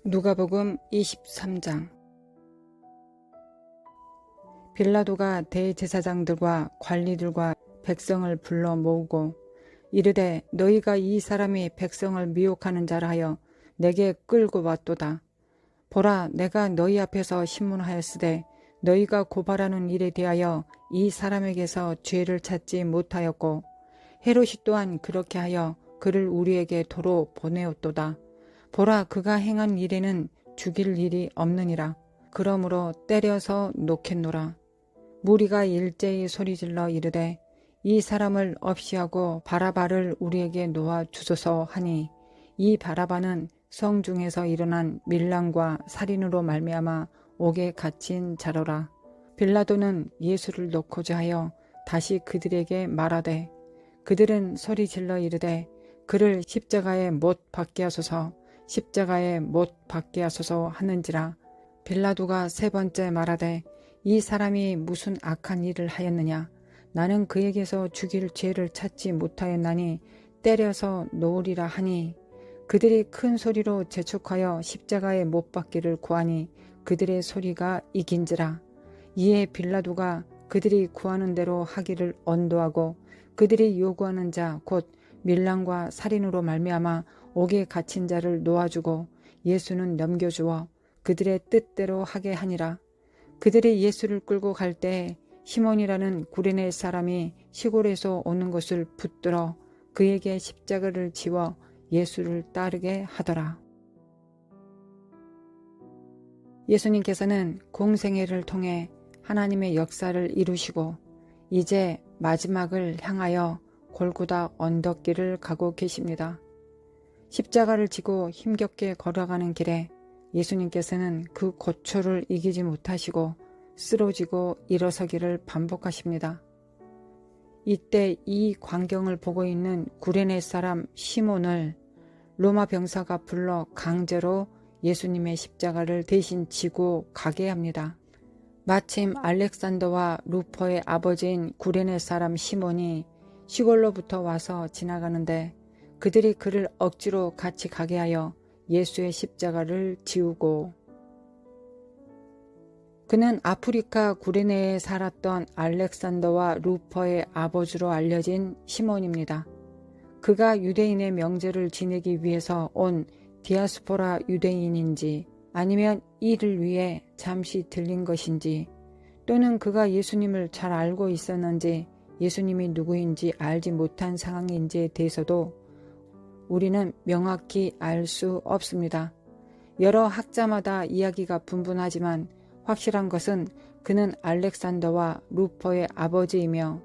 누가복음 23장. 빌라도가 대제사장들과 관리들과 백성을 불러 모으고 이르되 너희가 이 사람이 백성을 미혹하는 자라 하여 내게 끌고 왔도다. 보라, 내가 너희 앞에서 신문하였으되 너희가 고발하는 일에 대하여 이 사람에게서 죄를 찾지 못하였고 헤롯이 또한 그렇게 하여 그를 우리에게 도로 보내었도다. 보라, 그가 행한 일에는 죽일 일이 없느니라. 그러므로 때려서 놓겠노라. 무리가 일제히 소리질러 이르되 이 사람을 없이하고 바라바를 우리에게 놓아 주소서 하니, 이 바라바는 성중에서 일어난 밀랑과 살인으로 말미암아 옥에 갇힌 자로라. 빌라도는 예수를 놓고자 하여 다시 그들에게 말하되, 그들은 소리질러 이르되 그를 십자가에 못 박게 하소서, 십자가에 못 박게 하소서 하는지라. 빌라도가 세 번째 말하되 이 사람이 무슨 악한 일을 하였느냐? 나는 그에게서 죽일 죄를 찾지 못하였나니 때려서 놓으리라 하니, 그들이 큰 소리로 재촉하여 십자가에 못 박기를 구하니 그들의 소리가 이긴지라. 이에 빌라도가 그들이 구하는 대로 하기를 언도하고 그들이 요구하는 자 곧 밀랑과 살인으로 말미암아 옥에 갇힌 자를 놓아주고 예수는 넘겨주어 그들의 뜻대로 하게 하니라. 그들이 예수를 끌고 갈 때 시몬이라는 구레네 사람이 시골에서 오는 것을 붙들어 그에게 십자가를 지워 예수를 따르게 하더라. 예수님께서는 공생애를 통해 하나님의 역사를 이루시고 이제 마지막을 향하여 골고다 언덕길을 가고 계십니다. 십자가를 지고 힘겹게 걸어가는 길에 예수님께서는 그 고초를 이기지 못하시고 쓰러지고 일어서기를 반복하십니다. 이때 이 광경을 보고 있는 구레네 사람 시몬을 로마 병사가 불러 강제로 예수님의 십자가를 대신 지고 가게 합니다. 마침 알렉산더와 루퍼의 아버지인 구레네 사람 시몬이 시골로부터 와서 지나가는데 그들이 그를 억지로 같이 가게 하여 예수의 십자가를 지우고, 그는 아프리카 구레네에 살았던 알렉산더와 루퍼의 아버지로 알려진 시몬입니다. 그가 유대인의 명절을 지내기 위해서 온 디아스포라 유대인인지 아니면 이를 위해 잠시 들린 것인지, 또는 그가 예수님을 잘 알고 있었는지 예수님이 누구인지 알지 못한 상황인지에 대해서도 우리는 명확히 알 수 없습니다. 여러 학자마다 이야기가 분분하지만 확실한 것은 그는 알렉산더와 루퍼의 아버지이며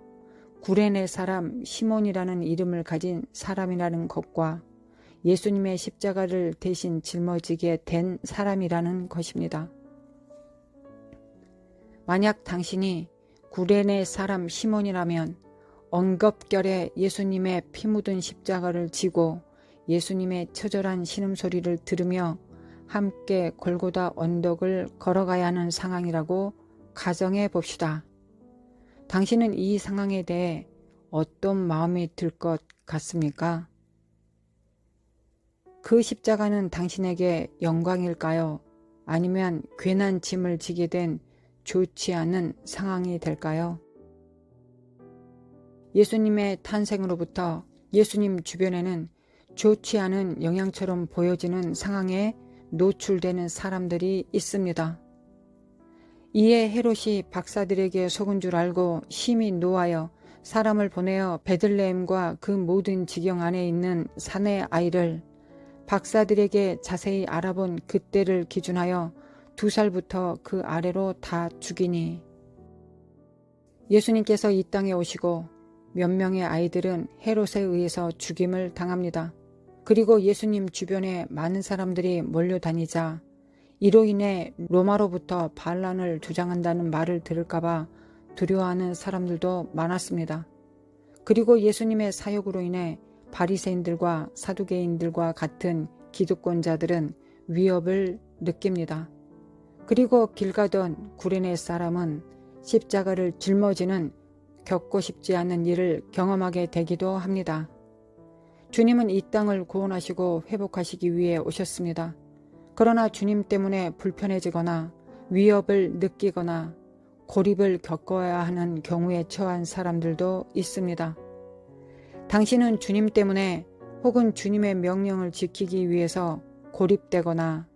구레네 사람 시몬이라는 이름을 가진 사람이라는 것과 예수님의 십자가를 대신 짊어지게 된 사람이라는 것입니다. 만약 당신이 구레네 사람 시몬이라면 엉겁결에 예수님의 피 묻은 십자가를 지고 예수님의 처절한 신음소리를 들으며 함께 골고다 언덕을 걸어가야 하는 상황이라고 가정해 봅시다. 당신은 이 상황에 대해 어떤 마음이 들 것 같습니까? 그 십자가는 당신에게 영광일까요? 아니면 괜한 짐을 지게 된 좋지 않은 상황이 될까요? 예수님의 탄생으로부터 예수님 주변에는 좋지 않은 영향처럼 보여지는 상황에 노출되는 사람들이 있습니다. 이에 헤롯이 박사들에게 속은 줄 알고 심히 노하여 사람을 보내어 베들레헴과 그 모든 지경 안에 있는 사내 아이를 박사들에게 자세히 알아본 그때를 기준하여 2살부터 그 아래로 다 죽이니, 예수님께서 이 땅에 오시고 몇 명의 아이들은 헤롯에 의해서 죽임을 당합니다. 그리고 예수님 주변에 많은 사람들이 몰려다니자 이로 인해 로마로부터 반란을 주장한다는 말을 들을까봐 두려워하는 사람들도 많았습니다. 그리고 예수님의 사역으로 인해 바리새인들과 사두개인들과 같은 기득권자들은 위협을 느낍니다. 그리고 길 가던 구레네 사람은 십자가를 짊어지는 겪고 싶지 않은 일을 경험하게 되기도 합니다. 주님은 이 땅을 구원하시고 회복하시기 위해 오셨습니다. 그러나 주님 때문에 불편해지거나 위협을 느끼거나 고립을 겪어야 하는 경우에 처한 사람들도 있습니다. 당신은 주님 때문에 혹은 주님의 명령을 지키기 위해서 고립되거나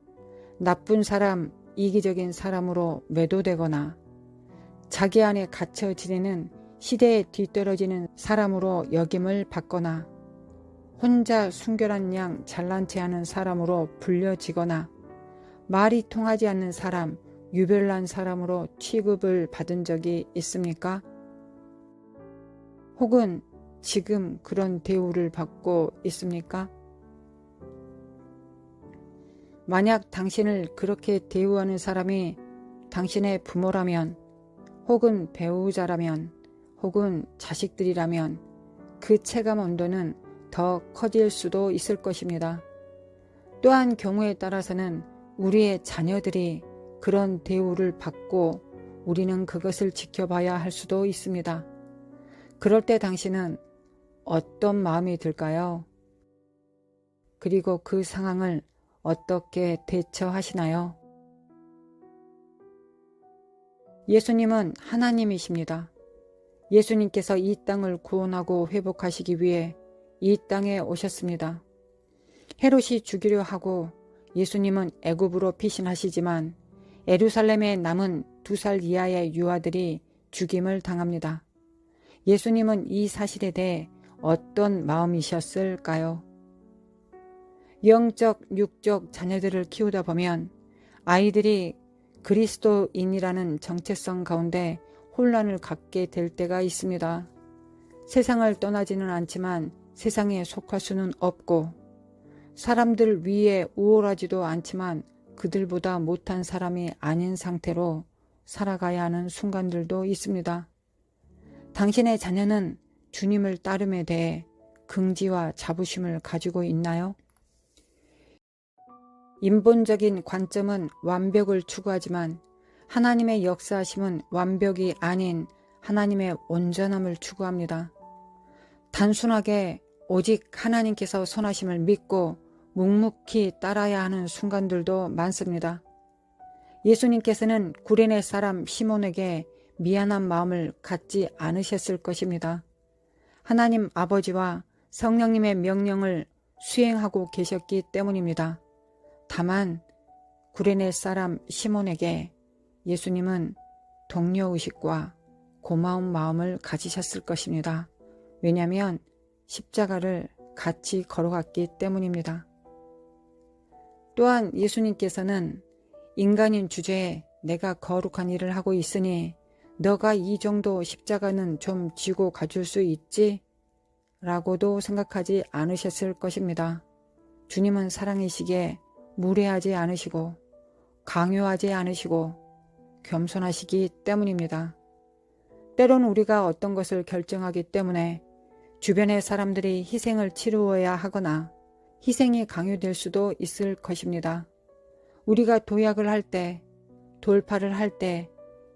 나쁜 사람, 이기적인 사람으로 매도되거나 자기 안에 갇혀 지내는 시대에 뒤떨어지는 사람으로 여김을 받거나 혼자 순결한 양 잘난 체 하는 사람으로 불려지거나 말이 통하지 않는 사람, 유별난 사람으로 취급을 받은 적이 있습니까? 혹은 지금 그런 대우를 받고 있습니까? 만약 당신을 그렇게 대우하는 사람이 당신의 부모라면, 혹은 배우자라면, 혹은 자식들이라면 그 체감 온도는 더 커질 수도 있을 것입니다. 또한 경우에 따라서는 우리의 자녀들이 그런 대우를 받고 우리는 그것을 지켜봐야 할 수도 있습니다. 그럴 때 당신은 어떤 마음이 들까요? 그리고 그 상황을 어떻게 대처하시나요? 예수님은 하나님이십니다. 예수님께서 이 땅을 구원하고 회복하시기 위해 이 땅에 오셨습니다. 헤롯이 죽이려 하고 예수님은 애굽으로 피신하시지만 예루살렘에 남은 2살 이하의 유아들이 죽임을 당합니다. 예수님은 이 사실에 대해 어떤 마음이셨을까요? 영적, 육적 자녀들을 키우다 보면 아이들이 그리스도인이라는 정체성 가운데 혼란을 갖게 될 때가 있습니다. 세상을 떠나지는 않지만 세상에 속할 수는 없고 사람들 위에 우월하지도 않지만 그들보다 못한 사람이 아닌 상태로 살아가야 하는 순간들도 있습니다. 당신의 자녀는 주님을 따름에 대해 긍지와 자부심을 가지고 있나요? 인본적인 관점은 완벽을 추구하지만 하나님의 역사하심은 완벽이 아닌 하나님의 온전함을 추구합니다. 단순하게 오직 하나님께서 선하심을 믿고 묵묵히 따라야 하는 순간들도 많습니다. 예수님께서는 구레네 사람 시몬에게 미안한 마음을 갖지 않으셨을 것입니다. 하나님 아버지와 성령님의 명령을 수행하고 계셨기 때문입니다. 다만 구레네 사람 시몬에게 예수님은 동료의식과 고마운 마음을 가지셨을 것입니다. 왜냐하면 십자가를 같이 걸어갔기 때문입니다. 또한 예수님께서는 인간인 주제에 내가 거룩한 일을 하고 있으니 너가 이 정도 십자가는 좀 지고 가줄 수 있지? 라고도 생각하지 않으셨을 것입니다. 주님은 사랑이시기에 무례하지 않으시고 강요하지 않으시고 겸손하시기 때문입니다. 때론 우리가 어떤 것을 결정하기 때문에 주변의 사람들이 희생을 치루어야 하거나 희생이 강요될 수도 있을 것입니다. 우리가 도약을 할 때, 돌파를 할 때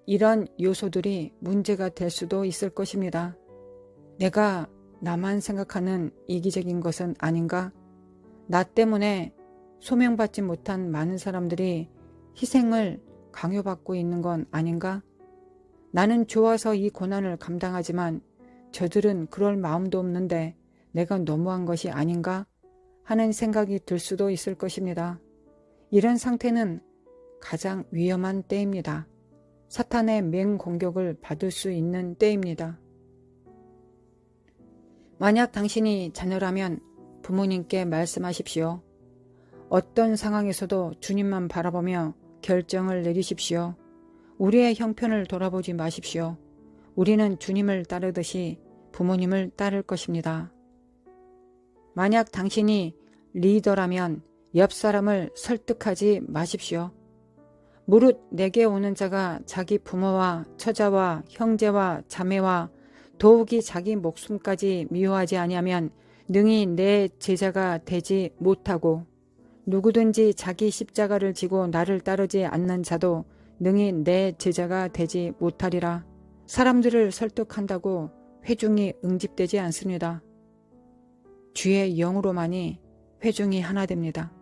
이런 요소들이 문제가 될 수도 있을 것입니다. 내가 나만 생각하는 이기적인 것은 아닌가? 나 때문에 소명받지 못한 많은 사람들이 희생을 강요받고 있는 건 아닌가? 나는 좋아서 이 고난을 감당하지만 저들은 그럴 마음도 없는데 내가 너무한 것이 아닌가? 하는 생각이 들 수도 있을 것입니다. 이런 상태는 가장 위험한 때입니다. 사탄의 맹공격을 받을 수 있는 때입니다. 만약 당신이 자녀라면 부모님께 말씀하십시오. 어떤 상황에서도 주님만 바라보며 결정을 내리십시오. 우리의 형편을 돌아보지 마십시오. 우리는 주님을 따르듯이 부모님을 따를 것입니다. 만약 당신이 리더라면 옆 사람을 설득하지 마십시오. 무릇 내게 오는 자가 자기 부모와 처자와 형제와 자매와 더욱이 자기 목숨까지 미워하지 아니하면 능히 내 제자가 되지 못하고 누구든지 자기 십자가를 지고 나를 따르지 않는 자도 능히 내 제자가 되지 못하리라. 사람들을 설득한다고 회중이 응집되지 않습니다. 주의 영으로만이 회중이 하나 됩니다.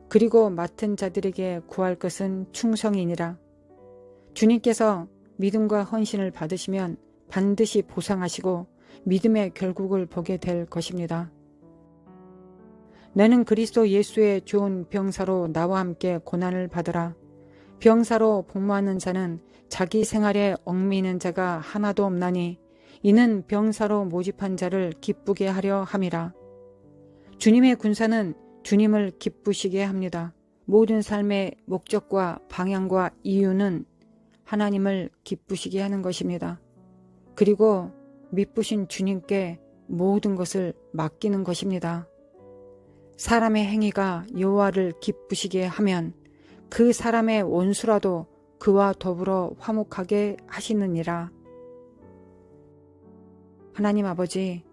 그리고 맡은 자들에게 구할 것은 충성이니라. 주님께서 믿음과 헌신을 받으시면 반드시 보상하시고 믿음의 결국을 보게 될 것입니다. 너는 그리스도 예수의 좋은 병사로 나와 함께 고난을 받으라. 병사로 복무하는 자는 자기 생활에 얽매이는 자가 하나도 없나니 이는 병사로 모집한 자를 기쁘게 하려 함이라. 주님의 군사는 주님을 기쁘시게 합니다. 모든 삶의 목적과 방향과 이유는 하나님을 기쁘시게 하는 것입니다. 그리고 미쁘신 주님께 모든 것을 맡기는 것입니다. 사람의 행위가 여호와를 기쁘시게 하면 그 사람의 원수라도 그와 더불어 화목하게 하시느니라. 하나님 아버지,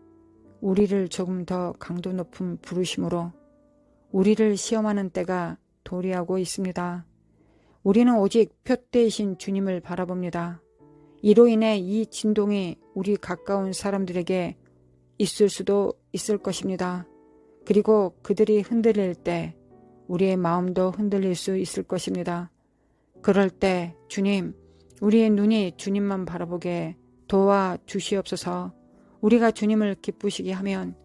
우리를 조금 더 강도 높은 부르심으로 우리를 시험하는 때가 도래하고 있습니다. 우리는 오직 표대이신 주님을 바라봅니다. 이로 인해 이 진동이 우리 가까운 사람들에게 있을 수도 있을 것입니다. 그리고 그들이 흔들릴 때 우리의 마음도 흔들릴 수 있을 것입니다. 그럴 때 주님, 우리의 눈이 주님만 바라보게 도와주시옵소서. 우리가 주님을 기쁘시게 하면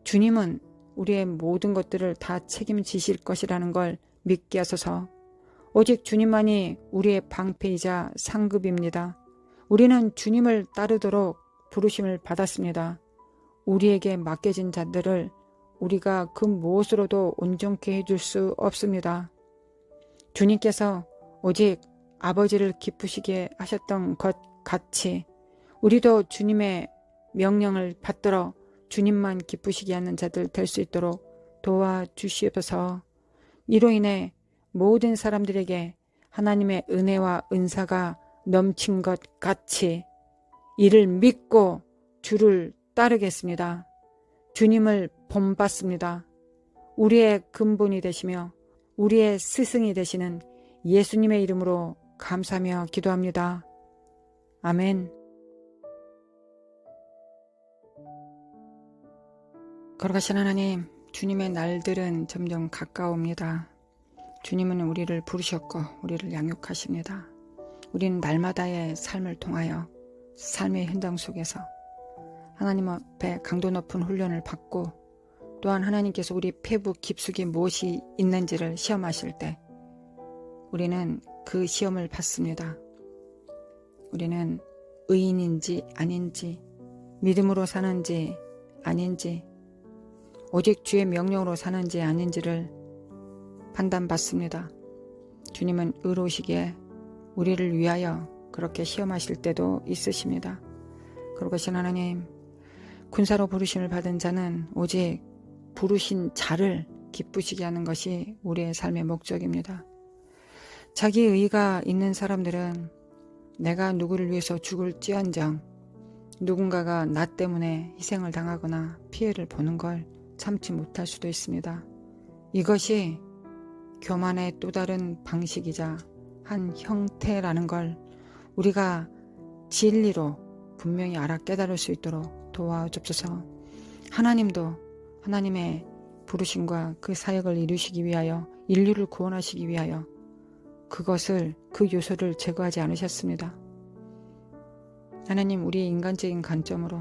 주님은 우리의 모든 것들을 다 책임지실 것이라는 걸 믿게 하소서. 오직 주님만이 우리의 방패이자 상급입니다. 우리는 주님을 따르도록 부르심을 받았습니다. 우리에게 맡겨진 자들을 우리가 그 무엇으로도 온전케 해줄 수 없습니다. 주님께서 오직 아버지를 기쁘시게 하셨던 것 같이 우리도 주님의 명령을 받들어 주님만 기쁘시게 하는 자들 될 수 있도록 도와주시옵소서. 이로 인해 모든 사람들에게 하나님의 은혜와 은사가 넘친 것 같이 이를 믿고 주를 따르겠습니다. 주님을 본받습니다. 우리의 근본이 되시며 우리의 스승이 되시는 예수님의 이름으로 감사하며 기도합니다. 아멘. 거룩하신 하나님, 주님의 날들은 점점 가까웁니다. 주님은 우리를 부르셨고 우리를 양육하십니다. 우리는 날마다의 삶을 통하여 삶의 현장 속에서 하나님 앞에 강도 높은 훈련을 받고 또한 하나님께서 우리 폐부 깊숙이 무엇이 있는지를 시험하실 때 우리는 그 시험을 받습니다. 우리는 의인인지 아닌지, 믿음으로 사는지 아닌지, 오직 주의 명령으로 사는지 아닌지를 판단받습니다. 주님은 의로우시기에 우리를 위하여 그렇게 시험하실 때도 있으십니다. 그러신 하나님, 군사로 부르심을 받은 자는 오직 부르신 자를 기쁘시게 하는 것이 우리의 삶의 목적입니다. 자기 의가 있는 사람들은 내가 누구를 위해서 죽을지언정 누군가가 나 때문에 희생을 당하거나 피해를 보는 걸 참지 못할 수도 있습니다. 이것이 교만의 또 다른 방식이자 한 형태라는 걸 우리가 진리로 분명히 알아 깨달을 수 있도록 도와주옵소서. 하나님도 하나님의 부르심과 그 사역을 이루시기 위하여 인류를 구원하시기 위하여 그 요소를 제거하지 않으셨습니다. 하나님, 우리의 인간적인 관점으로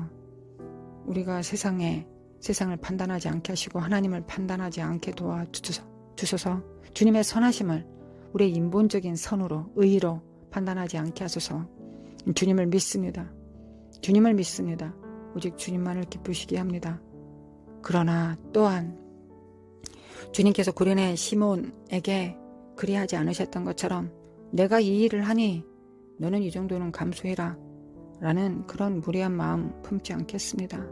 우리가 세상을 판단하지 않게 하시고 하나님을 판단하지 않게 도와주소서. 주님의 선하심을 우리의 인본적인 선으로 의로 판단하지 않게 하소서. 주님을 믿습니다. 주님을 믿습니다. 오직 주님만을 기쁘시게 합니다. 그러나 또한 주님께서 구레네 시몬에게 그리하지 않으셨던 것처럼 내가 이 일을 하니 너는 이 정도는 감수해라 라는 그런 무례한 마음 품지 않겠습니다.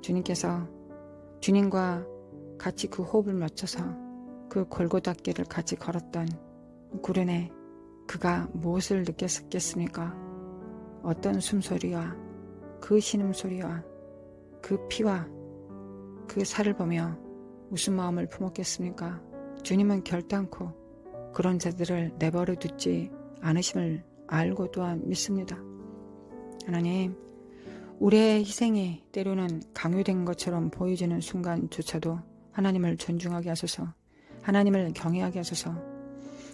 주님께서 주님과 같이 그 호흡을 맞춰서 그 골고다 길을 같이 걸었던 구레네, 그가 무엇을 느꼈겠습니까? 어떤 숨소리와 그 신음소리와 그 피와 그 살을 보며 무슨 마음을 품었겠습니까? 주님은 결단코 그런 자들을 내버려 두지 않으심을 알고 또한 믿습니다. 하나님, 우리의 희생이 때로는 강요된 것처럼 보여지는 순간조차도 하나님을 존중하게 하소서, 하나님을 경외하게 하소서,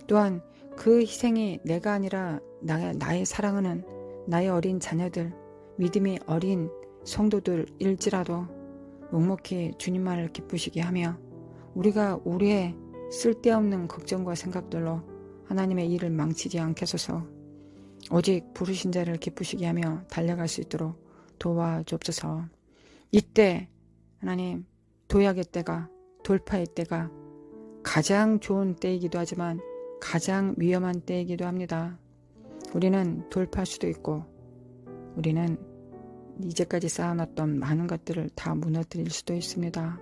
또한 그 희생이 내가 아니라 나의 사랑하는 나의 어린 자녀들, 믿음이 어린 성도들일지라도 묵묵히 주님만을 기쁘시게 하며 우리가 우리의 쓸데없는 걱정과 생각들로 하나님의 일을 망치지 않게 하소서, 오직 부르신 자를 기쁘시게 하며 달려갈 수 있도록 도와주옵소서. 이때 하나님, 도약의 때가, 돌파의 때가 가장 좋은 때이기도 하지만 가장 위험한 때이기도 합니다. 우리는 돌파할 수도 있고 우리는 이제까지 쌓아놨던 많은 것들을 다 무너뜨릴 수도 있습니다.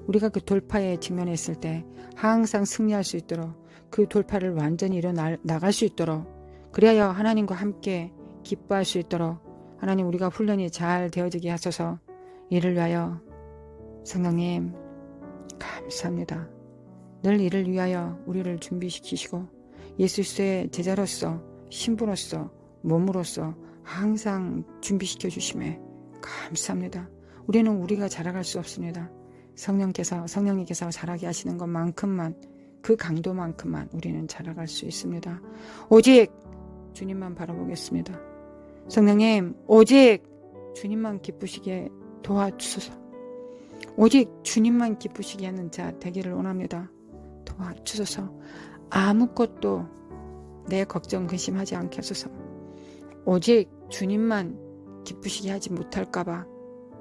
우리가 그 돌파에 직면했을 때 항상 승리할 수 있도록, 그 돌파를 완전히 이뤄나갈 수 있도록, 그리하여 하나님과 함께 기뻐할 수 있도록 하나님, 우리가 훈련이 잘 되어지게 하소서. 이를 위하여 성령님 감사합니다. 늘 이를 위하여 우리를 준비시키시고 예수 그리스도의 제자로서, 신부로서, 몸으로서 항상 준비시켜 주심에 감사합니다. 우리는 우리가 자라갈 수 없습니다. 성령님께서 자라게 하시는 것만큼만, 그 강도만큼만 우리는 자라갈 수 있습니다. 오직 주님만 바라보겠습니다. 성령님, 오직 주님만 기쁘시게 도와주소서. 오직 주님만 기쁘시게 하는 자 되기를 원합니다. 도와주소서. 아무것도 내 걱정 근심하지 않게 하소서. 오직 주님만 기쁘시게 하지 못할까봐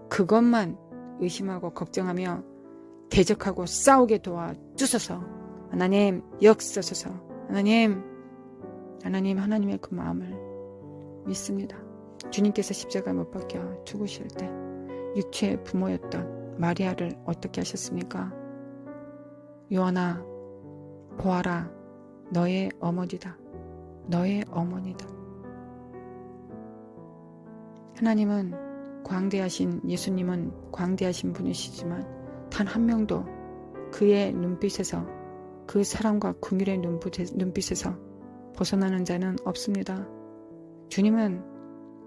그것만 의심하고 걱정하며 대적하고 싸우게 도와주소서. 하나님 역사소서. 하나님의 그 마음을 믿습니다. 주님께서 십자가 못 박혀 죽으실 때 육체의 부모였던 마리아를 어떻게 하셨습니까? 요한아, 보아라, 너의 어머니다. 너의 어머니다. 하나님은 광대하신, 예수님은 광대하신 분이시지만 단 한 명도 그의 눈빛에서, 그 사랑과 긍휼의 눈빛에서 벗어나는 자는 없습니다. 주님은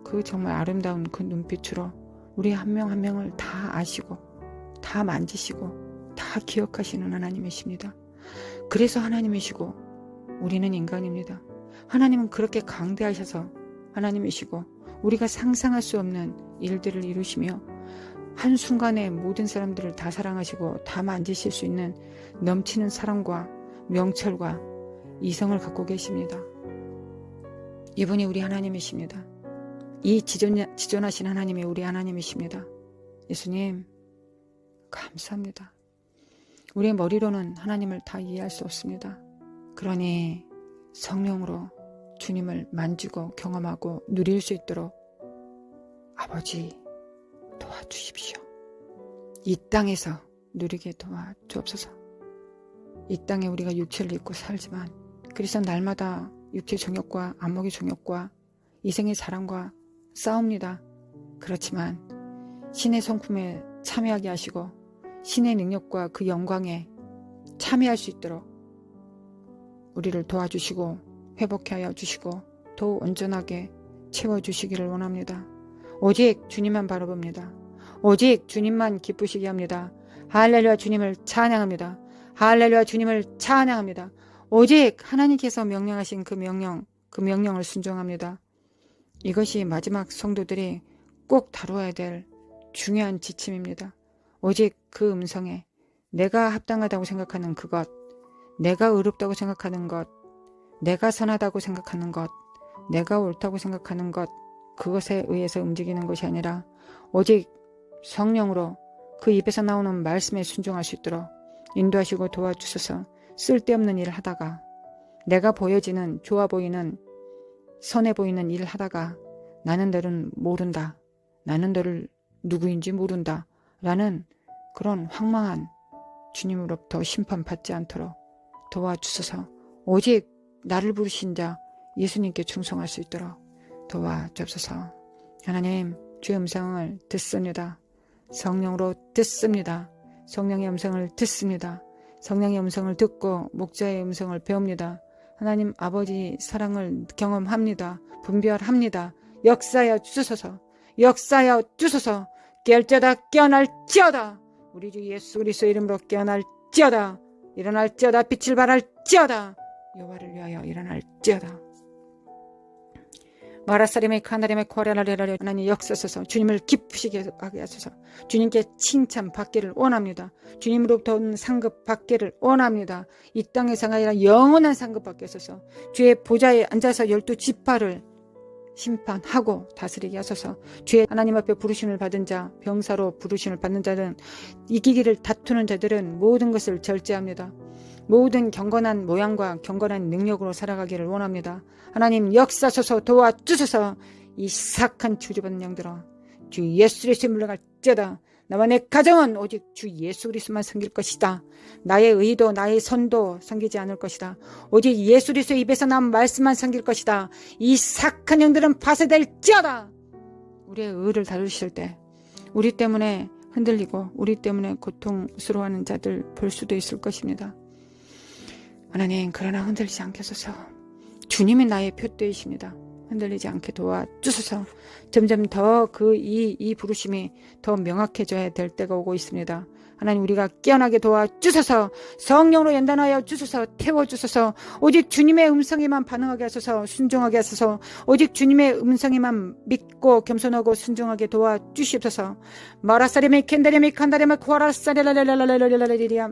그 정말 아름다운 그 눈빛으로 우리 한 명 한 명을 다 아시고 다 만지시고 다 기억하시는 하나님이십니다. 그래서 하나님이시고 우리는 인간입니다. 하나님은 그렇게 강대하셔서 하나님이시고 우리가 상상할 수 없는 일들을 이루시며 한순간에 모든 사람들을 다 사랑하시고 다 만지실 수 있는 넘치는 사랑과 명철과 이성을 갖고 계십니다. 이분이 우리 하나님이십니다. 이 지존하신 하나님이 우리 하나님이십니다. 예수님 감사합니다. 우리의 머리로는 하나님을 다 이해할 수 없습니다. 그러니 성령으로 주님을 만지고 경험하고 누릴 수 있도록 아버지 도와주십시오. 이 땅에서 누리게 도와주옵소서. 이 땅에 우리가 육체를 입고 살지만 그래서 날마다 육체 정욕과 안목의 정욕과 이생의 사랑과 싸웁니다. 그렇지만 신의 성품에 참여하게 하시고 신의 능력과 그 영광에 참여할 수 있도록 우리를 도와주시고 회복케 하여 주시고 더 온전하게 채워주시기를 원합니다. 오직 주님만 바라봅니다. 오직 주님만 기쁘시게 합니다. 할렐루야, 주님을 찬양합니다. 할렐루야, 주님을 찬양합니다. 오직 하나님께서 명령하신 그 명령을 순종합니다. 이것이 마지막 성도들이 꼭 다루어야 될 중요한 지침입니다. 오직 그 음성에 내가 합당하다고 생각하는 그것, 내가 의롭다고 생각하는 것, 내가 선하다고 생각하는 것, 내가 옳다고 생각하는 것, 그것에 의해서 움직이는 것이 아니라 오직 성령으로 그 입에서 나오는 말씀에 순종할 수 있도록 인도하시고 도와주셔서 쓸데없는 일을 하다가 내가 보여지는 좋아 보이는 선해 보이는 일을 하다가 나는 너를 모른다. 나는 너를 누구인지 모른다. 라는 그런 황망한 주님으로부터 심판받지 않도록 도와주셔서 오직 나를 부르신 자 예수님께 충성할 수 있도록 도와주옵소서. 하나님, 주의 음성을 듣습니다. 성령으로 듣습니다. 성령의 음성을 듣습니다. 성령의 음성을 듣고 목자의 음성을 배웁니다. 하나님 아버지 사랑을 경험합니다. 분별합니다. 역사하여 주소서. 역사하여 주소서. 깨어날지어다 깨어날지어다. 우리 주 예수 그리스도 이름으로 깨어날지어다. 일어날지어다. 빛을 발할지어다. 여호와를 위하여 일어날지어다. 마라사림의 카나림의 코레라레라레 하나님 역사소서. 주님을 기쁘시게 하게 하소서. 주님께 칭찬 받기를 원합니다. 주님으로부터 온 상급 받기를 원합니다. 이 땅에서가 아니라 영원한 상급 받게 하소서. 주의 보좌에 앉아서 12지파를 심판하고 다스리게 하소서. 주의 하나님 앞에 부르심을 받은 자, 병사로 부르심을 받는 자들은, 이기기를 다투는 자들은 모든 것을 절제합니다. 모든 경건한 모양과 경건한 능력으로 살아가기를 원합니다. 하나님 역사소서. 도와주소서. 이 사악한 주주받는 영들아 주 예수 그리스도에 물러갈지어다. 나와 내 가정은 오직 주 예수 그리스도만 섬길 것이다. 나의 의도 나의 선도 섬기지 않을 것이다. 오직 예수 그리스도의 입에서 나온 말씀만 섬길 것이다. 이 사악한 영들은 파쇄될지어다. 우리의 의를 다루실 때 우리 때문에 흔들리고 우리 때문에 고통스러워하는 자들 볼 수도 있을 것입니다. 하나님 그러나 흔들리지 않게 하소서. 주님이 나의 표대이십니다. 흔들리지 않게 도와주소서. 점점 더 이 부르심이 더 명확해져야 될 때가 오고 있습니다. 하나님 우리가 깨어나게 도와주소서. 성령으로 연단하여 주소서. 태워주소서. 오직 주님의 음성에만 반응하게 하소서. 순종하게 하소서. 오직 주님의 음성에만 믿고 겸손하고 순종하게 도와주시옵소서. 마라사리메 켄다리메 칸다리메 코아라사리라라라라라라라리리야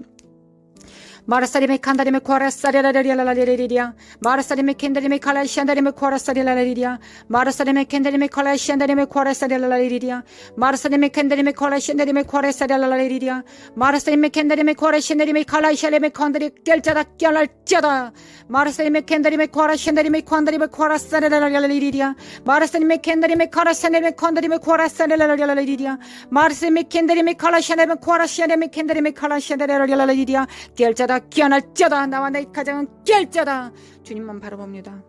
마라사리메 칸다리메 코아라사리라라라라라리리야 마라사리메 켄다리메 칼라시안다리메 코아라사리라라리리야 마라사리메 켄다리메 칼라시안다리메 코아라사리라라리리야 마라사리메 켄다리메 칼라시안다리메 코아라사리라라리리야 마라사리메 켄다리메 코아라시안다리메 칼라시안다리메 칸다리 깰자다 깨어날지어다 마라사리메 켄다리메 코아라시안다리메 칸다리메 코아라사리라라리리야 마라사리메 켄다리메 칼라시안다리메 칸다리메 코아라사리라라리리야 마라사리메 켄다리메 칼라시안다리메 코아라시안다리메 켄다리메 칼라시안다리라라리리야 깨어날지어다 깨어날지어다. 나와 내 가정은 깨어날지어다. 주님만 바라봅니다.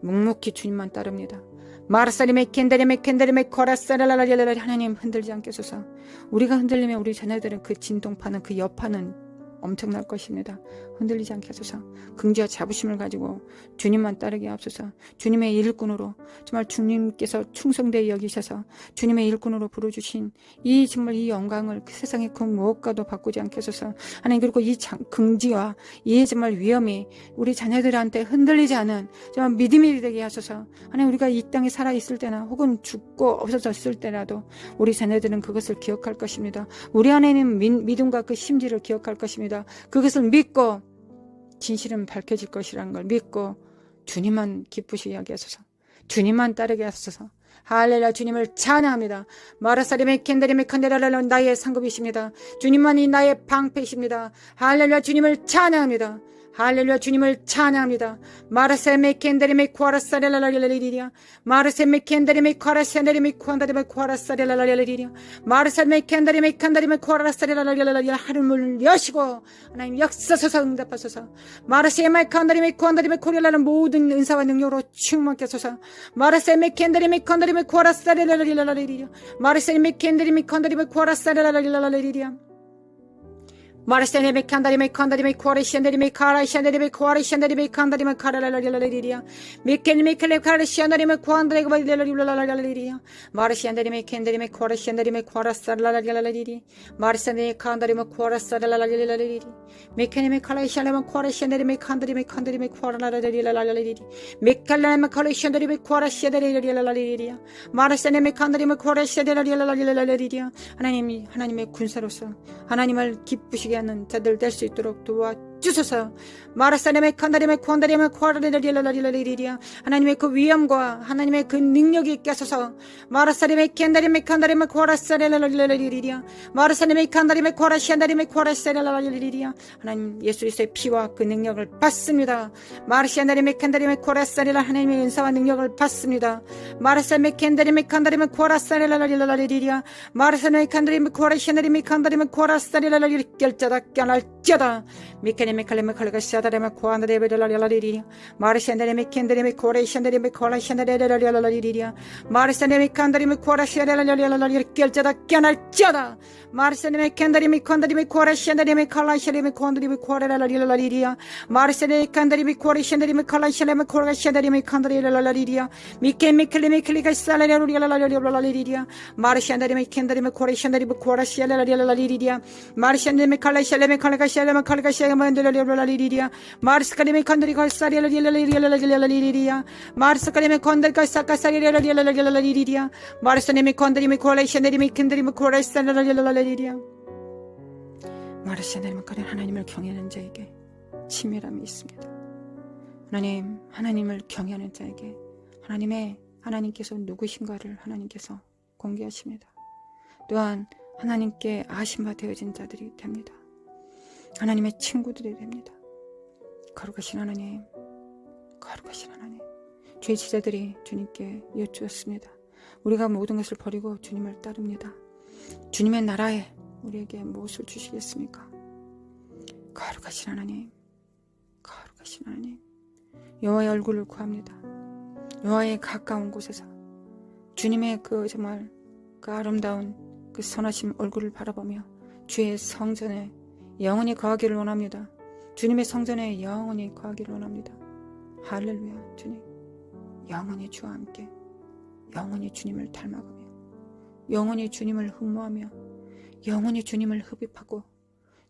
묵묵히 주님만 따릅니다. 마라사리메 켄다리메 켄다리메 코라사라라라라라 하나님 흔들지 않게 하소서. 우리가 흔들리면 우리 자녀들은 그 진동파는 그 여파는 엄청날 것입니다. 흔들리지 않게 하소서. 긍지와 자부심을 가지고 주님만 따르게 하옵소서. 주님의 일꾼으로 정말 주님께서 충성되게 여기셔서 주님의 일꾼으로 부르주신 정말 이 영광을 그 세상의 그 무엇과도 바꾸지 않게 하소서. 하나님 그리고 이 긍지와 이 정말 위험이 우리 자녀들한테 흔들리지 않은 정말 믿음이 되게 하소서. 하나님 우리가 이 땅에 살아있을 때나 혹은 죽고 없어졌을 때라도 우리 자녀들은 그것을 기억할 것입니다. 우리 안에 있는 믿음과 그 심지를 기억할 것입니다. 그것을 믿고 진실은 밝혀질 것이라는 걸 믿고 주님만 기쁘시게 하게 하소서. 주님만 따르게 하소서. 할렐루야. 주님을 찬양합니다. 마라사리메 켄다리메 칸데라랄라 나의 상급이십니다. 주님만이 나의 방패이십니다. 할렐루야. 주님을 찬양합니다. 할렐루야. 주님을 찬양합니다. 마라세메 켄다리메 코아라사레라라리리리야 마라세메 켄다리메 코아라사레리메 코안다리메 코아라사레라라리리리야 마라세메 켄다리메 칸다리메 코아라사레라라리리리야 하늘문을 여시고 하나님 역사소서 응답하소서. 마라세메 칸다리메 코안다리메 코리라는 모든 은사와 능력으로 충만케 하소서. 마라세메 켄다리메 칸다리메 코아라사레라라리리리야 마라세메 켄다리메 칸다리메 코아라사레라라리리리야 마르세네메 칸다리메 칸다리메 코아레시안다리메 카라시안다리메 코아레시안다리메 칸다리메 카라라라라라리리야 미켈메 켈레 카라시안다리메 코안다리메 바리라라라라라리리야 마르시안다리메 켄다리메 코아레시안다리메 코아라사라라라라리리 마르세네 칸다리메 코아라사라라라라리리 미켈메 카라시안다리메 코아레시안다리메 칸다리메 칸다리메 코아라라라라라리리 미켈레메 카라시안다리메 코아라시안다리라라라리리야 마르세네메 칸다리메 코아라시안다리라라라라리리야 하나님의 군사로서 하나님을 기쁘시게 하는 자들 될 수 있도록 도와주소서. 마라사네메 칸다리메 코안다리메 코아라레라리라라리라리리야 하나님의 그 위엄과 하나님의 그 능력이 있게 하소서. 마라사리메 켄다리메 칸다리메 코아라사레라라리라리리야 마라사네메 칸다리메 코아라시안다리메 코아라사레라라리리리야 하나님 예수 그리스도의 피와 그 능력을 받습니다. 마르시안다리메 켄다리메 코아라사레라 하나님의 은사와 능력을 받습니다. 마라사메 켄다리메 칸다리메 코아라사레라라리라리리야 마라사네메 칸다리메 코아라시안다리메 칸다리메 코아라사레라라리 결자다 깨어날지어다. 미켈 마르샤네메 칼레메 칼레가 샤다레메 코안데레베랄랄리리야 마르샤네메 켄데레메 코레샤네메 콜라샤네레랄랄리리야 마르샤네메 칸데레메 코라샤레랄랄리리 결자다 깨날자다 마르샤네메 켄데레메 콘데레메 코라샤네메 칼라샤네메 콘데레메 코레랄랄리리야 마르샤네메 칸데레메 코레샤네메 칼라샤네메 코라샤네메 칸데레랄랄리리야 미케메클레메 클리가 살레랄랄리리야 마르샤네메 켄데레메 코레샤네메 코라샤레랄랄리리야 마르샤네메 칼라샤네메 칼라샤네메 칼라샤네메 마르스카네메 콘데레가 살레랄랄리리야 마르스카네메 콘데레가 사카사리랄랄리리야 마르샤네메 콘데레메 코라샤네메 켄데레메 코라샤레랄랄리리야 마르샤네메 콘데 하나님을 경외하는 자에게 치밀함이 있습니다. 하나님을 경외하는 자에게 하나님께서 누구신가를 하나님께서 공개하십니다. 또한 하나님께 아심바 되어진 자들이 됩니다. 하나님의 친구들이 됩니다. 거룩하신 하나님, 주의 제자들이 주님께 여쭈었습니다. 우리가 모든 것을 버리고 주님을 따릅니다. 주님의 나라에 우리에게 무엇을 주시겠습니까? 거룩하신 하나님, 여호와의 얼굴을 구합니다. 여호와의 가까운 곳에서 주님의 정말 아름다운 선하신 얼굴을 바라보며 주의 성전에 영원히 거하기를 원합니다. 주님의 성전에 영원히 거하기를 원합니다. 할렐루야. 주님, 영원히 주와 함께 영원히 주님을 닮아가며 영원히 주님을 흠모하며 영원히 주님을 흡입하고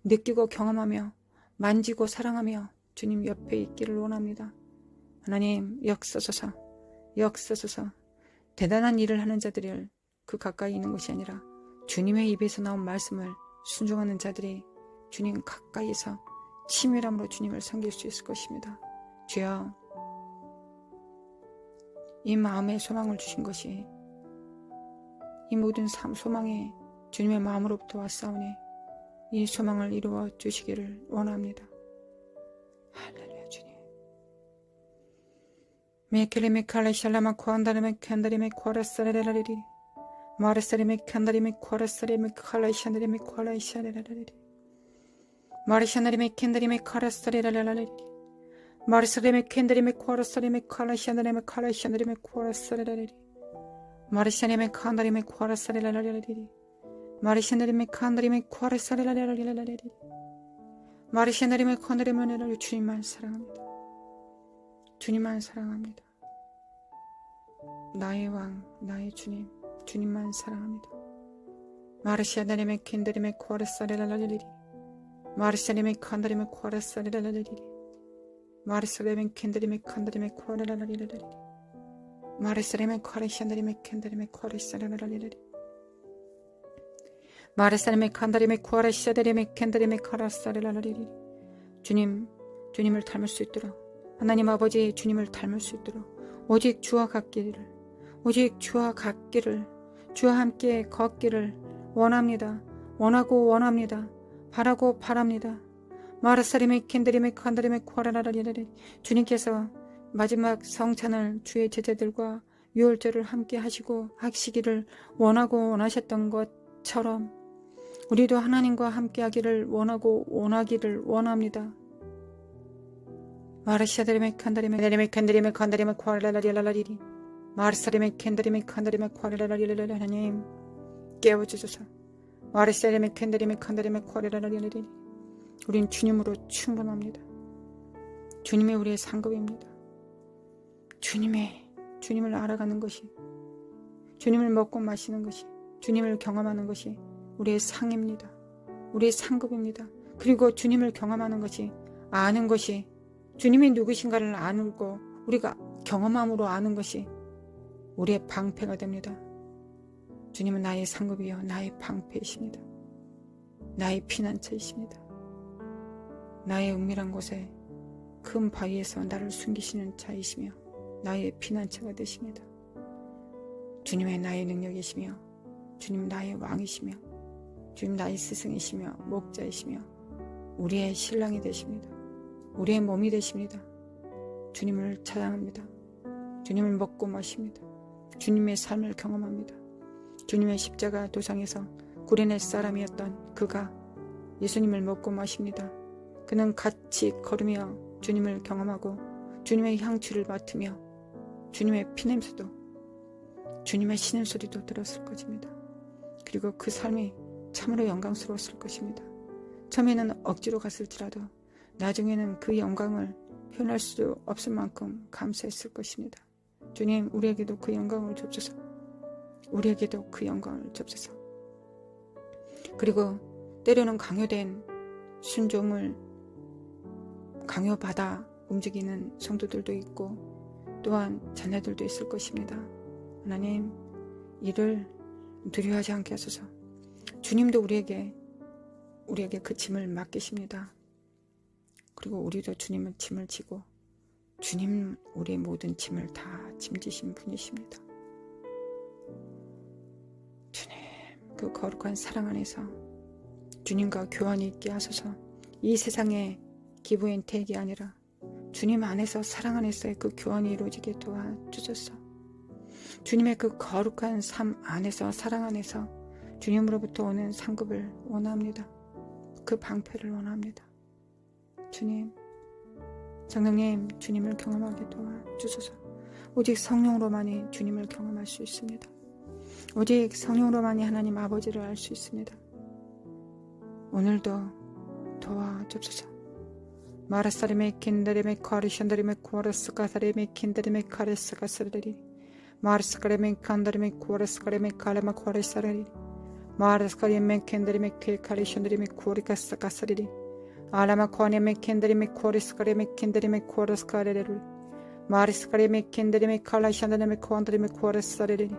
느끼고 경험하며 만지고 사랑하며 주님 옆에 있기를 원합니다. 하나님 역사소서 대단한 일을 하는 자들을 그 가까이 있는 것이 아니라 주님의 입에서 나온 말씀을 순종하는 자들이 주님 가까이서 치밀함으로 주님을 섬길 수 있을 것입니다. 주여, 이 마음에 소망을 주신 것이 이 모든 소망이 주님의 마음으로부터 왔사오니 이 소망을 이루어 주시기를 원합니다. 할렐루야. 주님. 메켈레메 칼레샬라마 코안다레메 캔다레메 코라사레라리리 마르사레메 캔다레메 코라사레메 칼레샤네레메 코라샤레라리리 마르샤네레메 캔다레메 카라사레라리리 마르사레메 캔다레메 코라사레메 칼레샤네레메 칼레샤네레메 코라사레라리리 마르샤네메 칸다레메 코라사레라리리 마르샤네레메 칸다레메 코라사레라리리 마르샤네레메 칸다레메 주님만 사랑합니다. 주님만 사랑합니다. 나의 왕, 나의 주님, 주님만 사랑합니다. 마르샤네레메 캔다레메 코라사레라리리 마르샤네메 칸다레메 코라사레라리리 마르샤네메 캔다레메 칸다레메 코라라리리 마르샤네메 코라샤네레메 캔다레메 코라사레라리리 마르샤네메 칸다레메 코라샤네레메 캔다레메 코라사레라리리 주님을 닮을 수 있도록 하나님 아버지 주님을 닮을 수 있도록 오직 주와 같기를 주와 함께 걷기를 원합니다. 원합니다. 바랍니다. 마르사리메 캔드리메 칸다리메 코라라라리리 주님께서 마지막 성찬을 주의 제자들과 유월절을 함께 하시기를 원하셨던 것처럼 우리도 하나님과 함께 하기를 원하기를 원합니다. 마르샤드리메 칸다리메 캔드리메 칸다리메 코라라라리리 마르사리메 캔드리메 칸다리메 코라라라리리 하나님 깨워주소서. 마르샤리메 캔드리메 칸다리메 코라라라리리 우린 주님으로 충분합니다. 주님이 우리의 상급입니다. 주님을 알아가는 것이, 주님을 먹고 마시는 것이, 주님을 경험하는 것이 우리의 상입니다. 우리의 상급입니다. 그리고 주님을 경험하는 것이, 아는 것이, 주님이 누구신가를 아는 거, 우리가 경험함으로 아는 것이 우리의 방패가 됩니다. 주님은 나의 상급이요 나의 방패이십니다. 나의 피난처이십니다. 나의 은밀한 곳에 큰 바위에서 나를 숨기시는 자이시며 나의 피난처가 되십니다. 주님의 나의 능력이시며 주님 나의 왕이시며 주님 나의 스승이시며 목자이시며 우리의 신랑이 되십니다. 우리의 몸이 되십니다. 주님을 찬양합니다. 주님을 먹고 마십니다. 주님의 삶을 경험합니다. 주님의 십자가 도상에서 구레네 사람이었던 그가 예수님을 먹고 마십니다. 그는 같이 걸으며 주님을 경험하고 주님의 향취를 맡으며 주님의 피냄새도 주님의 신음소리도 들었을 것입니다. 그리고 그 삶이 참으로 영광스러웠을 것입니다. 처음에는 억지로 갔을지라도 나중에는 그 영광을 표현할 수 없을 만큼 감사했을 것입니다. 주님, 우리에게도 그 영광을 줍소서. 우리에게도 그 영광을 줍소서. 그리고 때로는 강요된 순종을 강요받아 움직이는 성도들도 있고 또한 자녀들도 있을 것입니다. 하나님, 이를 두려워하지 않게 하소서. 주님도 우리에게 그 짐을 맡기십니다. 그리고 우리도 주님은 짐을 지고 주님 우리의 모든 짐을 다 짐지신 분이십니다. 주님, 그 거룩한 사랑 안에서 주님과 교환이 있게 하소서. 이 세상의 기브 앤 테이크가 아니라 주님 안에서 사랑 안에서의 그 교환이 이루어지게 도와주소서. 주님의 그 거룩한 삶 안에서 사랑 안에서 주님으로부터 오는 상급을 원합니다. 그 방패를 원합니다. 주님, 성령님, 주님을 경험하게 도와주소서. 오직 성령으로만이 주님을 경험할 수 있습니다. 오직 성령으로만이 하나님 아버지를 알 수 있습니다. 오늘도 도와주소서. 마라사리메 킨다리메 카리샨다리메 코라스카사리메 킨다리메 카레스카사리리 마르스카리메 칸다리메 코라스카리메 카레마 코레사리리 마르스카리메 킨다리메 케카리샨다리메 코리카사카사리리 알라마 코아네메 킨다리메 코레스카리메 킨다리메 코라스카레리 마르스카리메 킨다리메 칼라샨다리메 코안다리메 코라사리리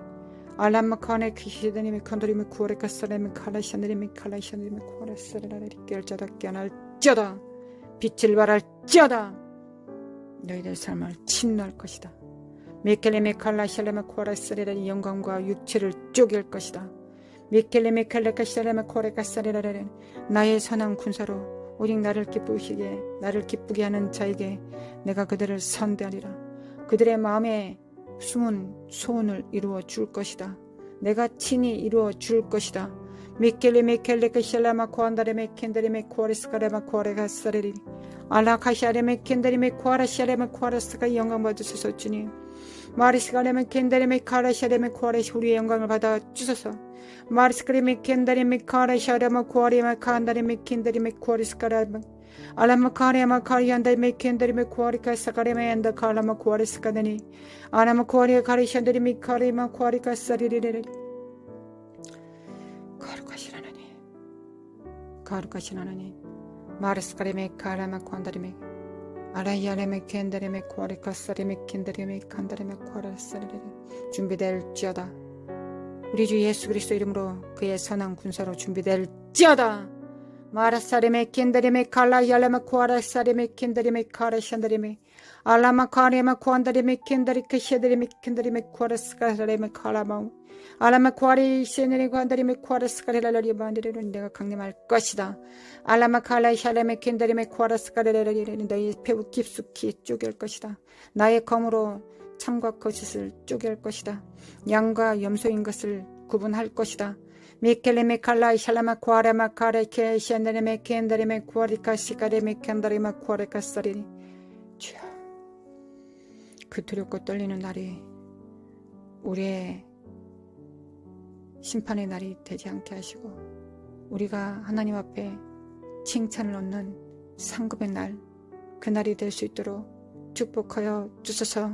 알라마 카네 키시다리메 칸다리메 코레카사리메 칼라샨다리메 칼라샨다리메 코라사리리 결자다 깨날쩌다 빛을 발할지어다. 너희들 삶을 침노할 것이다. 미켈레메 칼라샬레메 코라스레라의 영광과 육체를 쪼갤 것이다. 미켈레메 칼라카샬레메 코레카사레라는 나의 선한 군사로 오직 나를 기쁘게 하는 자에게 내가 그들을 선대하리라. 그들의 마음에 숨은 소원을 이루어 줄 것이다. 내가 친히 이루어 줄 것이다. 미켈레메 켈레카샬라마 코안다레메 켄다레메 코레스카레마 코레가사레리 알라카샤레메 켄다레메 코아라샤레메 코아라스가 영광 받으소서. 주님, 마리스카레메 켄다레메 카라샤레메 코아레시 우리의 영광을 받아 주소서. 마리스카레메 켄다레메 카라샤레메 코아레마 칸다레메 켄다레메 코아리스카레메 알라마 카레마 카리안다레메 켄다레메 코아리카사카레메 안다 칼라마 코아리스카데니 아나마 코아리아 카리샨다레메 카레마 코아리카사리리레 거룩하신 하나님, 마르스카레메 카라마 콘다레메 아라이아레메 켄다레메 코아리카사레메 켄다레메 칸다레메 코아라사레레 준비될지어다. 우리 주 예수 그리스도 이름으로 그의 선한 군사로 준비될지어다. 마라사레메 켄다레메 칼라이아레메 코아라사레메 켄다레메 카라샨다레메 알라마 카레마 코안다레메 켄다리카 셰다레메 켄다레메 코아라스카레메 칼라마우 알라마 코아리 셰네레 관다리메 코아라스카레라리 반데레는 내가 강림할 것이다. 알라마 칼라이 샬레메 켄다리메 코아라스카레라리는 너희 배우 깊숙이 쪼갤 것이다. 나의 검으로 참과 거짓을 쪼갤 것이다. 양과 염소인 것을 구분할 것이다. 미켈레메 칼라이 샬라마 코아라마 카레케 셰네레메 켄다리메 코아리카 시카레메 켄다리메 코아레카사리니 주여, 그 두렵고 떨리는 날이 우리의 심판의 날이 되지 않게 하시고 우리가 하나님 앞에 칭찬을 얻는 상급의 날, 그 날이 될 수 있도록 축복하여 주소서.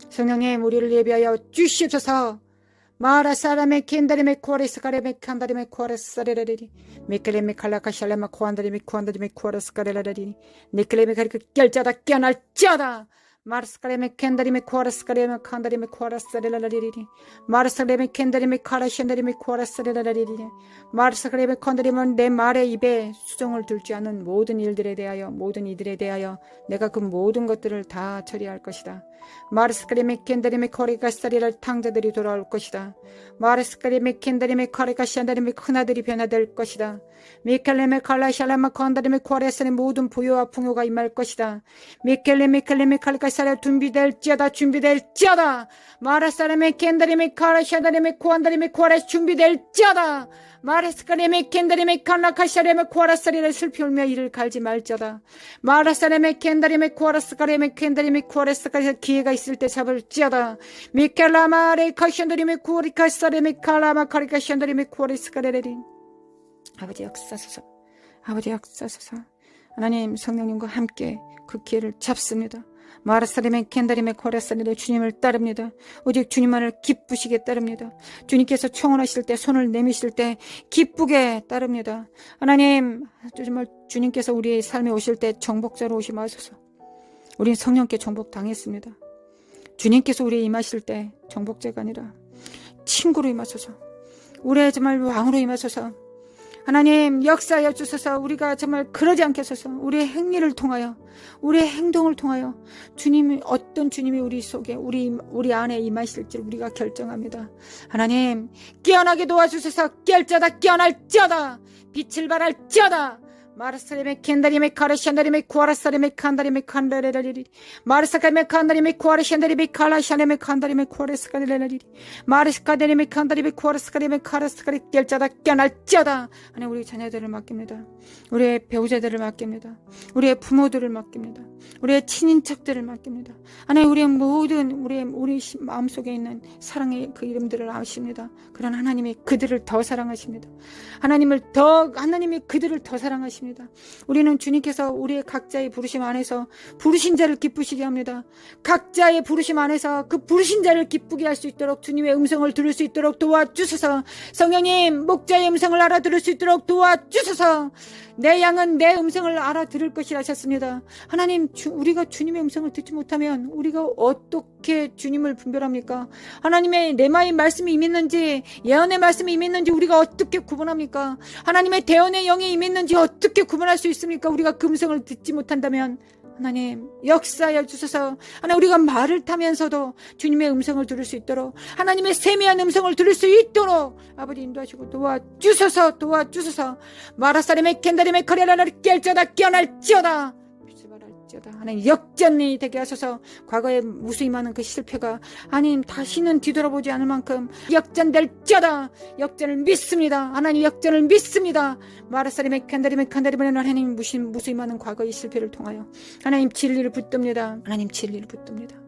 성령님, 우리를 예비하여 주시옵소서. 마라사라메 켄다리메 코아레스카레메 칸다리메 코아레스사레라리리 미켈레메 칼라카샬레마 코안다리메 코안다리메 코아레스카레라리리 니켈레메 가리그 결자다 깨어날지어다. 마르스카레메 켄다리메 코아라스카레메 칸다리메 코아라사레라리리 마르스카레메 켄다리메 카라샨다리메 코아라사레라리리 마르스카레메 칸다리메 내 말의 입에 수정을 둘지 않은 모든 일들에 대하여 모든 이들에 대하여 내가 그 모든 것들을 다 처리할 것이다. 마르스카레메 켄다리메 코리가사리랄 탕자들이 돌아올 것이다. 마르스카레메 켄다리메 카리가샨다리메 큰아들이 변화될 것이다. 미켈레메 칼라샬라마 칸다리메 코아라사의 모든 부요와 풍요가 임할 것이다. 미켈레메 칼레메 칼리가 마라사레 준비될지어다 마라사레메 켄다리메 카라샤다리메 코안다리메 코아레 준비될지어다 마라스카레메 켄다리메 칸라카샤레메 코아라사리를 슬피 울며 이를 갈지 말지어다 마라사레메 켄다리메 코아라스카레메 켄다리메 코아레스카레 기회가 있을 때 잡을지어다 미켈라마레 카션다리메 코리카사레메 칼라마 카리카션다리메 코아레스카레레리 아버지 역사소서 아버지 역사소서 하나님 성령님과 함께 그 기회를 잡습니다. 마라사림의 켄다림의 코라사리의 주님을 따릅니다. 오직 주님만을 기쁘시게 따릅니다. 주님께서 청혼하실 때 손을 내미실 때 기쁘게 따릅니다. 하나님 정말 주님께서 우리의 삶에 오실 때 정복자로 오시 마소서. 우리는 성령께 정복당했습니다. 주님께서 우리에 임하실 때 정복자가 아니라 친구로 임하소서. 우리의 정말 왕으로 임하소서. 하나님 역사하여 주소서. 우리가 정말 그러지 않게 하소서. 우리의 행위를 통하여 우리의 행동을 통하여 주님이 어떤 주님이 우리 속에 우리 안에 임하실지 우리가 결정합니다. 하나님 깨어나게 도와주소서. 깰자다 깨어날지어다 빛을 발할지어다 마르사레메 켄다리메 카라샨다리메 쿠아라사레메 칸다리메 칸다레라리리 마르사카메 칸다리메 쿠아라샨다리메 칼라샤레메 칸다리메 쿠아레스카레라리리 마르스카데리메 칸다리메 쿠아라스카레메 카라스카리 깰자다 깨어날지어다. 하나님 우리 자녀들을 맡깁니다. 우리의 배우자들을 맡깁니다. 우리의 부모들을 맡깁니다. 우리의 친인척들을 맡깁니다. 하나님 우리의 모든 우리 마음속에 있는 사랑의 그 이름들을 아십니다. 그러나 하나님이 그들을 더 사랑하십니다. 하나님이 그들을 더 사랑하십니다. 우리는 주님께서 우리의 각자의 부르심 안에서 부르신 자를 기쁘시게 합니다. 각자의 부르심 안에서 그 부르신 자를 기쁘게 할 수 있도록 주님의 음성을 들을 수 있도록 도와주소서. 성령님 목자의 음성을 알아들을 수 있도록 도와주소서. 내 양은 내 음성을 알아들을 것이라 하셨습니다. 하나님 우리가 주님의 음성을 듣지 못하면 우리가 어떻게 주님을 분별합니까? 하나님의 레마의 말씀이 임했는지 예언의 말씀이 임했는지 우리가 어떻게 구분합니까? 하나님의 대언의 영이 임했는지 어떻게 구분할 수 있습니까? 우리가 그 음성을 듣지 못한다면 하나님 역사하여 주소서. 하나님 우리가 말을 타면서도 주님의 음성을 들을 수 있도록 하나님의 세미한 음성을 들을 수 있도록 아버지 인도하시고 도와주소서. 마라사레메 켄다리메 카레라를 깰자다 깨어날지어다 하나님 역전이 되게 하소서. 과거에 무수히 많은 그 실패가 하나님 다시는 뒤돌아보지 않을 만큼 역전될지어다. 역전을 믿습니다. 하나님 역전을 믿습니다. 마라사리메 칸다리메 칸다리메는 하나님 무수히 많은 과거의 실패를 통하여 하나님 진리를 붙듭니다. 하나님 진리를 붙듭니다.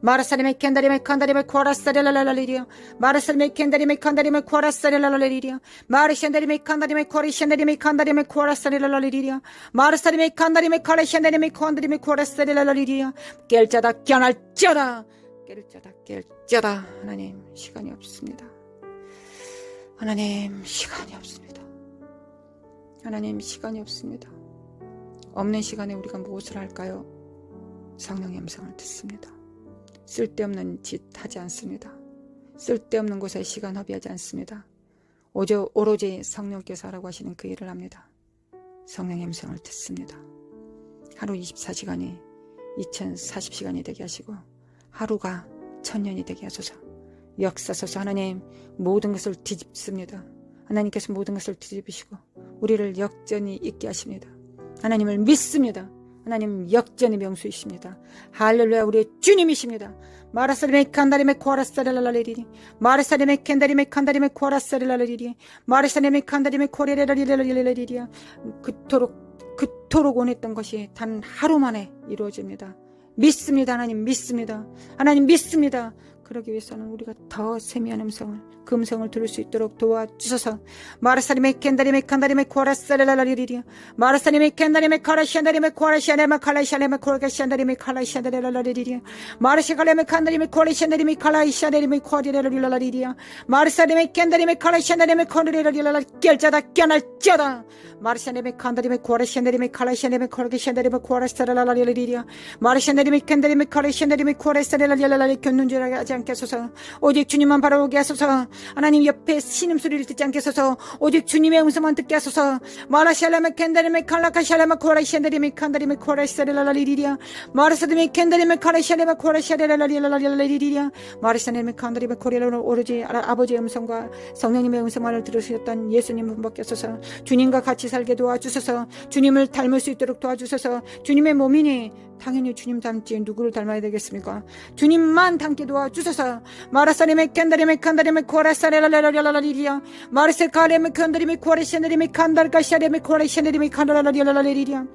마라사리메 켄다리메 칸다리메 코라사레라라리리요 마라사리메 켄다리메 칸다리메 코라사레라라리리요 마르샨다리메 칸다리메 코리샨다리메 칸다리메 코라사레라라리리요 마르사리메 칸다리메 카레샨다리메 칸다리메 코라사레라라리리요 깰자다 깨어날지어다 깰자다. 하나님 시간이 없습니다. 하나님 시간이 없습니다. 하나님 시간이 없습니다. 없는 시간에 우리가 무엇을 할까요? 성령의 음성을 듣습니다. 쓸데없는 짓 하지 않습니다. 쓸데없는 곳에 시간 허비하지 않습니다. 오로지 성령께서 하라고 하시는 그 일을 합니다. 성령의 음성을 듣습니다. 하루 24시간이 2040시간이 되게 하시고 하루가 1000년이 되게 하소서. 역사소서. 하나님 모든 것을 뒤집습니다. 하나님께서 모든 것을 뒤집으시고 우리를 역전이 있게 하십니다. 하나님을 믿습니다. 하나님 역전의 명수이십니다. 할렐루야. 우리의 주님이십니다. 마라사리메 칸다리메 코라사레라라리리 마라사리메 켄다리메 칸다리메 코라사레라라리리 마라사리메 칸다리메 코레레라리라리리리리리 그토록 원했던 것이 단 하루 만에 이루어집니다. 믿습니다. 하나님 믿습니다. 하나님 믿습니다. 그러기 위해서는 우리가 더 세미한 그 음성을 들을 수 있도록 도와주소서. 마라사리메 켄다리메 칸다리메 코라사레라라리리리 마라사리메 켄다리메 카라샨다리메 코라샤레메 칼라샤레메 코라샤한다리메 칼라샤레라라리리 마라샤가레메 칸다리메 코라샤한다리메 칼라샤레메 코리레라리라리리 마라사리메 켄다리메 카라샨다리메 코리레라리라라 깰자다 깨어날지어다 마라샤레메 칸다리메 코라샤한다리메 칼라샤레메 코라샤한다리메 코라사레라라리리 마라샤한다리메 켄다리메 카라샤한다리메 코라사레라리라리 견눈질하게 하지 않게 하소서. 오직 주님만 바라보게 하소서. 하나님 옆에 신음소리를 듣지 않게 하소서. 오직 주님의 음성만 듣게 하소서. 마라샬라메 켄다리메 칼라카샬라메 코라샤한다리메 칸다리메 코라사레라라리리리야 마라사리메 켄다리메 카라샤레메 코라샤레라라리라리리리야 마라샤레메 칸다리메 코레라로 오로지 아버지의 음성과 성령님의 음성만을 들으셨던 예수님 분밖에 없어서 주님과 같이 살게 도와주소서. 주님을 닮을 수 있도록 도와주소서. 주님의 몸이니 당연히 주님 닮지 누구를 닮아야 되겠습니까? 주님만 닮게 도와주소서. 마라사리메 캔다리메 칸다리메 코라사레라라라라리리야 마르세카레메 칸다리메 코라샤네리메 칸다르카샤레메 코라샤네리메 칸다라라리라라리리야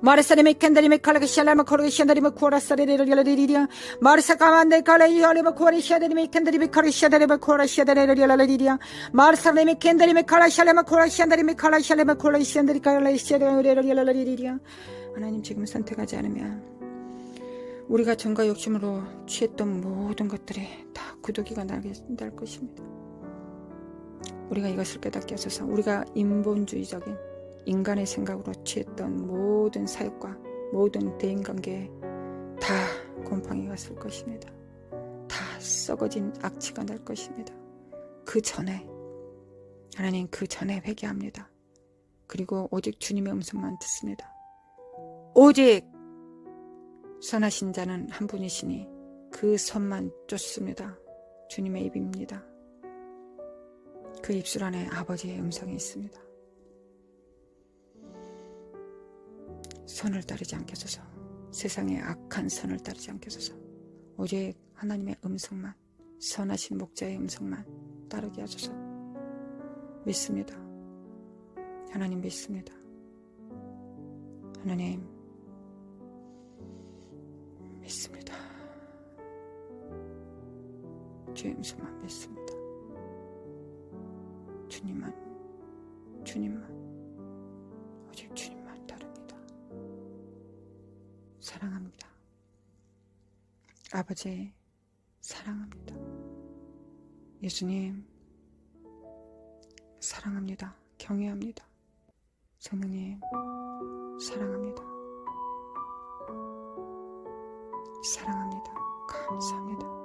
마르사리메 캔다리메 칼라가샬라메 코라샤네리메 코라사레라라리리야 마르사카만데 칼라이하레메 코라샤네리메 캔다리메 카라샤네리메 코라샤네라라리리야 마르사리메 캔다리메 칼라샬라메 코라샤네리메 칼라샬라메 코라샤네리 칼라샤네라라리리야 하나님 지금 선택하지 않으면 우리가 정과 욕심으로 취했던 모든 것들이 다 구더기가 날 것입니다. 우리가 이것을 깨닫게 하소서. 우리가 인본주의적인 인간의 생각으로 취했던 모든 사역과 모든 대인관계에 다 곰팡이가 쓸 것입니다. 다 썩어진 악취가 날 것입니다. 그 전에 하나님 그 전에 회개합니다. 그리고 오직 주님의 음성만 듣습니다. 오직 선하신 자는 한 분이시니 그 선만 쫓습니다. 주님의 입입니다. 그 입술 안에 아버지의 음성이 있습니다. 선을 따르지 않게 하소서. 세상의 악한 선을 따르지 않게 하소서. 오직 하나님의 음성만, 선하신 목자의 음성만 따르게 하소서. 믿습니다. 하나님 믿습니다. 하나님 믿습니다. 주의 음성만 믿습니다. 주님만 오직 주님만 따릅니다. 사랑합니다. 아버지 사랑합니다. 예수님 사랑합니다. 경외합니다. 성령님 사랑합니다. 사랑합니다. 감사합니다.